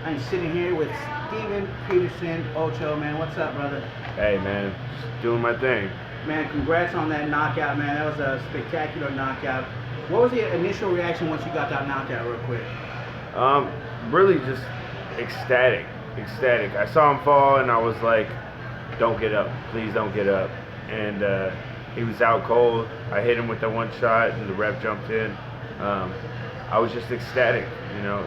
I'm sitting here with Peterson, Ocho, man. What's up, brother? Hey man, just doing my thing. Man, congrats on that knockout, man. That was a spectacular knockout. What was the initial reaction once you got that knockout, real quick? Um, Really just ecstatic, ecstatic. I saw him fall and I was like, "Don't get up, please don't get up." And he was out cold. I hit him with the one shot and the ref jumped in. Um, I was just ecstatic.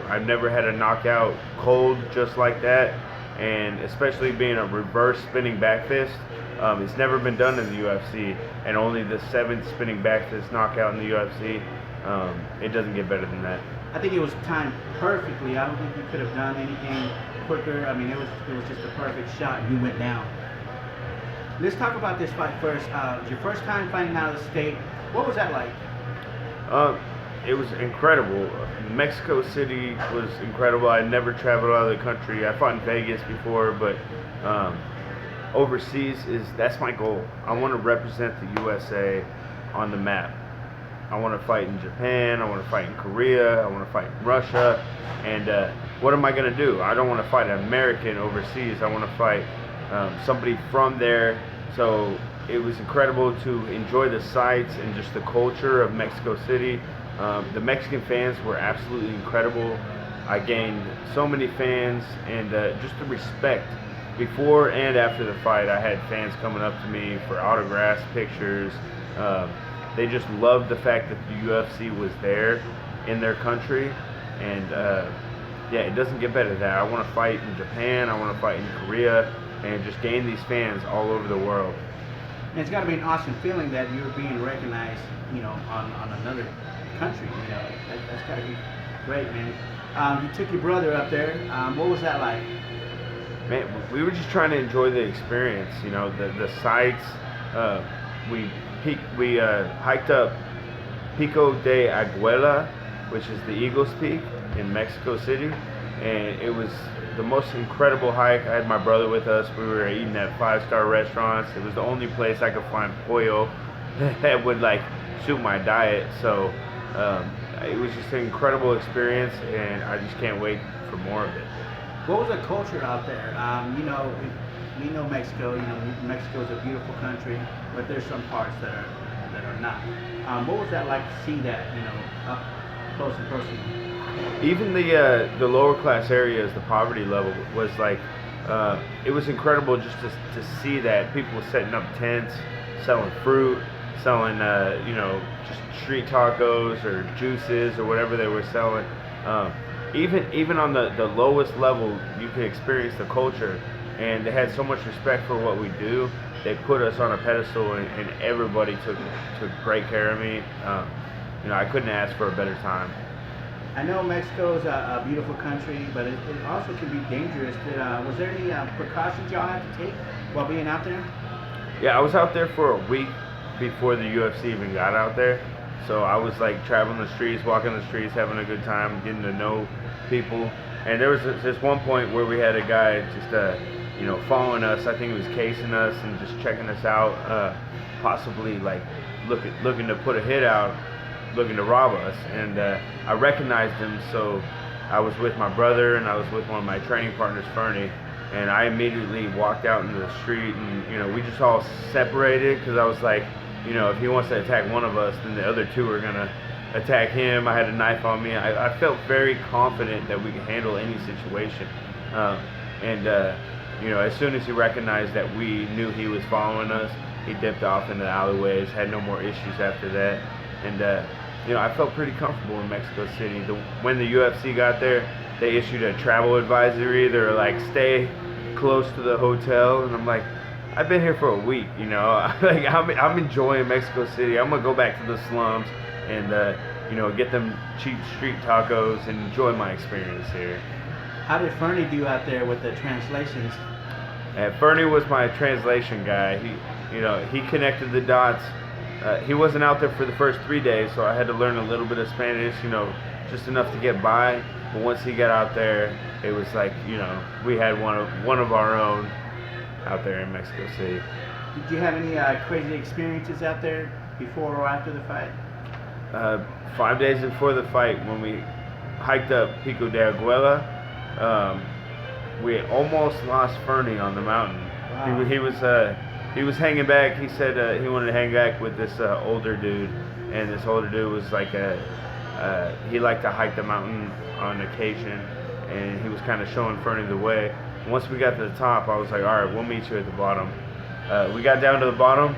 I've never had a knockout cold just like that, and especially being a reverse spinning back fist. It's never been done in the UFC, and only the seventh spinning back fist knockout in the UFC. It doesn't get better than that. I think it was timed perfectly. I don't think you could have done anything quicker. I mean, it was just a perfect shot, and you went down. Let's talk about this fight first. Your first time fighting out of the state. What was that like? It was incredible. Mexico City was incredible. I never traveled out of the country. I fought in Vegas before, but overseas that's my goal. I want to represent the USA on the map. I want to fight in Japan. I want to fight in Korea. I want to fight in Russia. And what am I going to do? I don't want to fight an American overseas. I want to fight somebody from there. So it was incredible to enjoy the sights and just the culture of Mexico City. The Mexican fans were absolutely incredible. I gained so many fans, and just the respect. Before and after the fight, I had fans coming up to me for autographs, pictures. They just loved the fact that the UFC was there in their country. And yeah, it doesn't get better than that. I want to fight in Japan, I want to fight in Korea, and just gain these fans all over the world. And it's got to be an awesome feeling that you're being recognized, on another country. That's got to be great, man. You took your brother up there. What was that like? Man, we were just trying to enjoy the experience. The sights. We hiked up Pico de Aguila, which is the Eagles Peak in Mexico City, and it was the most incredible hike. I had my brother with us. We were eating at 5-star restaurants. It was the only place I could find pollo that would suit my diet. So it was just an incredible experience, and I just can't wait for more of it. What was the culture out there? We know Mexico. Mexico is a beautiful country, but there's some parts that are not. What was that like to see that, up close and personal? Even the lower class areas, the poverty level was it was incredible just to see that people setting up tents, selling fruit, selling just street tacos or juices or whatever they were selling. Even on the lowest level, you could experience the culture, and they had so much respect for what we do. They put us on a pedestal, and everybody took great care of me. I couldn't ask for a better time. I know Mexico is a beautiful country, but it also can be dangerous. Was there any precautions y'all had to take while being out there? Yeah, I was out there for a week before the UFC even got out there. So I was traveling the streets, walking the streets, having a good time, getting to know people. And there was this one point where we had a guy just following us. I think he was casing us and just checking us out, possibly looking to put a hit out, looking to rob us. And I recognized him, so I was with my brother and I was with one of my training partners, Fernie. And I immediately walked out into the street, and we just all separated, because I was like, if he wants to attack one of us, then the other two are gonna attack him. I had a knife on me. I felt very confident that we could handle any situation. As soon as he recognized that we knew he was following us, he dipped off into the alleyways, had no more issues after that. And I felt pretty comfortable in Mexico City. When the UFC got there, they issued a travel advisory. They were like, stay close to the hotel, and I'm like, I've been here for a week, I'm enjoying Mexico City. I'm gonna go back to the slums and get them cheap street tacos and enjoy my experience here. How did Fernie do out there with the translations? Fernie was my translation guy. He connected the dots. He wasn't out there for the first 3 days, so I had to learn a little bit of Spanish, just enough to get by. But once he got out there, it was we had one of our own out there in Mexico City. Did you have any crazy experiences out there before or after the fight? 5 days before the fight, when we hiked up Pico de Aguila, We almost lost Fernie on the mountain. Wow. He was hanging back. He said he wanted to hang back with this older dude, and this older dude was like he liked to hike the mountain on occasion, and he was kind of showing Fernie the way. Once we got to the top, I was like, all right, we'll meet you at the bottom. We got down to the bottom.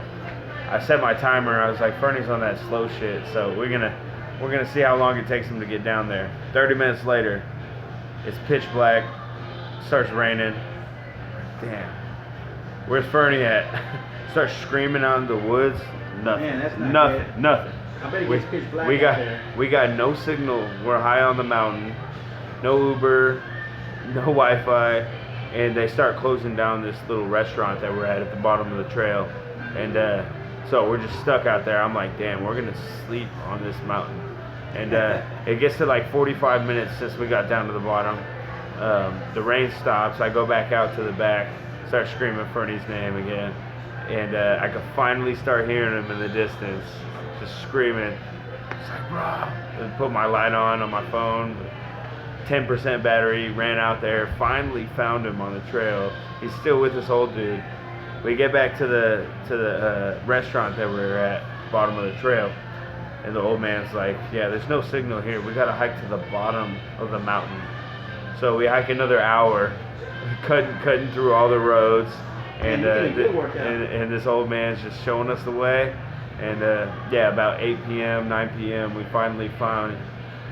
I set my timer. I was like, Fernie's on that slow shit, so we're gonna see how long it takes him to get down there. 30 minutes later, it's pitch black. Starts raining. Damn. Where's Fernie at? Starts screaming out in the woods. Nothing. Man, that's not nothing. good. Nothing. I bet it gets pitch black we out got there. we got no signal. We're high on the mountain. No Uber. No Wi-Fi. And they start closing down this little restaurant that we're at the bottom of the trail. And so we're just stuck out there. I'm like, damn, we're gonna sleep on this mountain. And it gets to like 45 minutes since we got down to the bottom. The rain stops. I go back out to the back, start screaming Fernie's name again, and I could finally start hearing him in the distance, just screaming. It's like, bro. And put my light on my phone. 10% battery. Ran out there. Finally found him on the trail. He's still with this old dude. We get back to the restaurant that we were at, bottom of the trail, and the old man's like, yeah, there's no signal here. We gotta hike to the bottom of the mountain. So we hike another hour, cutting through all the roads, and and this old man's just showing us the way. And yeah, about 8 p.m., 9 p.m., we finally found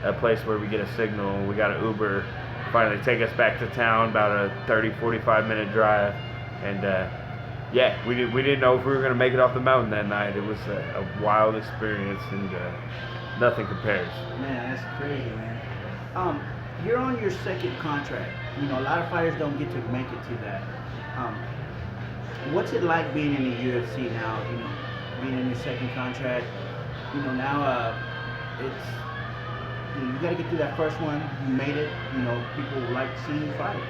a place where we get a signal. We got an Uber, finally take us back to town, about a 30, 45 minute drive. And yeah, we didn't know if we were gonna make it off the mountain that night. It was a wild experience, and nothing compares. Man, that's crazy, man. You're on your second contract. You know, a lot of fighters don't get to make it to that. What's it like being in the UFC now? You know, being in your second contract. You know, now you got to get through that first one. You made it. You know, people like seeing you fight.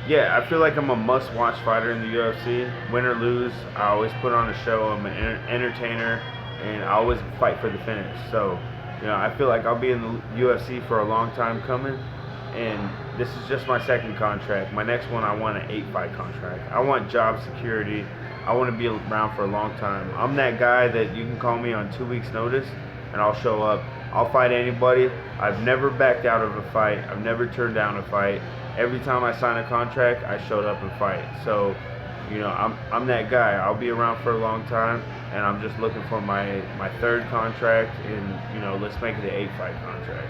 Yeah, I feel like I'm a must-watch fighter in the UFC. Win or lose, I always put on a show. I'm an entertainer, and I always fight for the finish. So, you know, I feel like I'll be in the UFC for a long time coming, and this is just my second contract. My next one, I want an 8-fight contract. I want job security. I want to be around for a long time. I'm that guy that you can call me on 2 weeks' notice, and I'll show up. I'll fight anybody. I've never backed out of a fight. I've never turned down a fight. Every time I sign a contract, I showed up and fight. So, you know, I'm that guy. I'll be around for a long time, and I'm just looking for my third contract, and, you know, let's make it an 8-fight contract.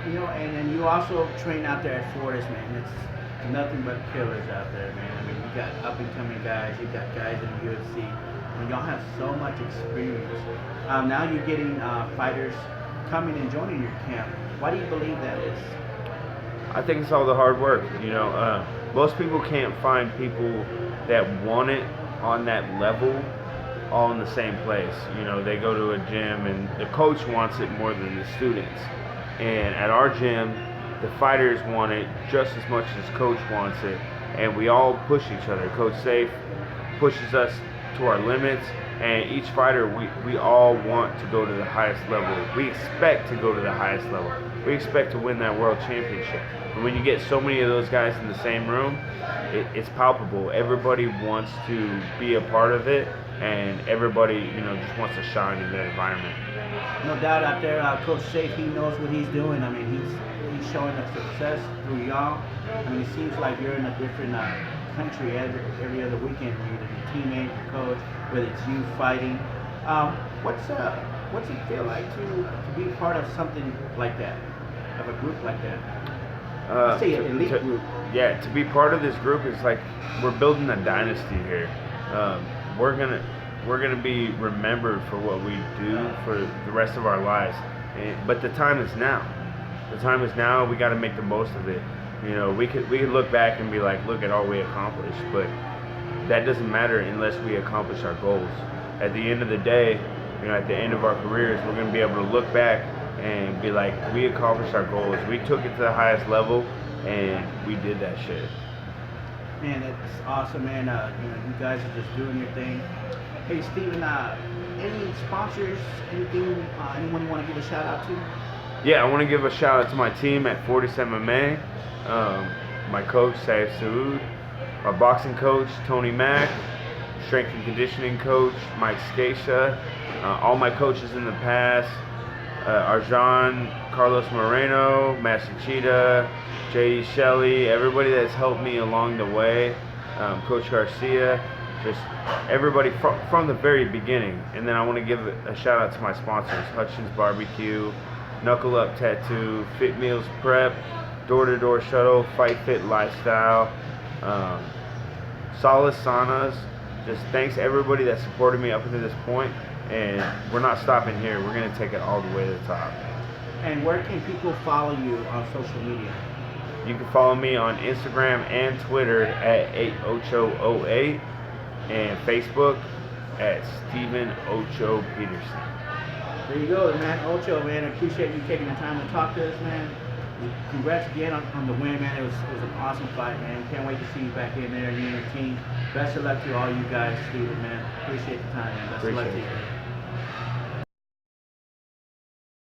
You know, and you also train out there at Fortis, man. It's nothing but killers out there, man. I mean, you got up-and-coming guys. You got guys in the UFC. I mean, y'all have so much experience. Now you're getting fighters coming and joining your camp. Why do you believe that is? I think it's all the hard work. You know, most people can't find people that want it on that level all in the same place. You know, they go to a gym and the coach wants it more than the students. And at our gym, the fighters want it just as much as coach wants it. And we all push each other. Coach Safe pushes us to our limits. And each fighter, we all want to go to the highest level. We expect to go to the highest level. We expect to win that world championship. And when you get so many of those guys in the same room, it's palpable. Everybody wants to be a part of it, and everybody, you know, just wants to shine in that environment. No doubt out there, Coach Safe, he knows what he's doing. I mean, he's showing us success through y'all. I mean, it seems like you're in a different country every other weekend. Either your teammate, your coach, whether it's you fighting. What's it feel like to be part of something like that, of a group like that? Let's say an elite group. Yeah, to be part of this group is like we're building a dynasty here. We're gonna be remembered for what we do for the rest of our lives. But the time is now. The time is now. We got to make the most of it. You know, we could look back and be like, look at all we accomplished, but that doesn't matter unless we accomplish our goals. At the end of the day, you know, at the end of our careers, we're gonna be able to look back and be like, we accomplished our goals. We took it to the highest level, and we did that shit. Man, that's awesome, man. You know, you guys are just doing your thing. Hey, Steven, any sponsors, anything, anyone you want to give a shout out to? Yeah, I want to give a shout out to my team at Fortis MMA. my coach, Saif Saud, our boxing coach, Tony Mack, strength and conditioning coach, Mike Scacia, all my coaches in the past, Arjan, Carlos Moreno, Master Cheetah, JD Shelley, everybody that's helped me along the way, Coach Garcia, just everybody from the very beginning. And then I want to give a shout out to my sponsors, Hutchins Barbecue, Knuckle Up Tattoo, Fit Meals Prep, Door to Door Shuttle, Fight Fit Lifestyle, Solace Saunas. Just thanks everybody that supported me up until this point, and we're not stopping here. We're going to take it all the way to the top. And where can people follow you on social media? You can follow me on Instagram and Twitter at 8ocho08 and Facebook at Stephen Ocho Peterson. There you go, man. Ocho, man. I appreciate you taking the time to talk to us, man. Congrats again on the win, man. It was an awesome fight, man. Can't wait to see you back in there, you and your team. Best of luck to all you guys, Steven, man. Appreciate the time, man. Best of luck to you.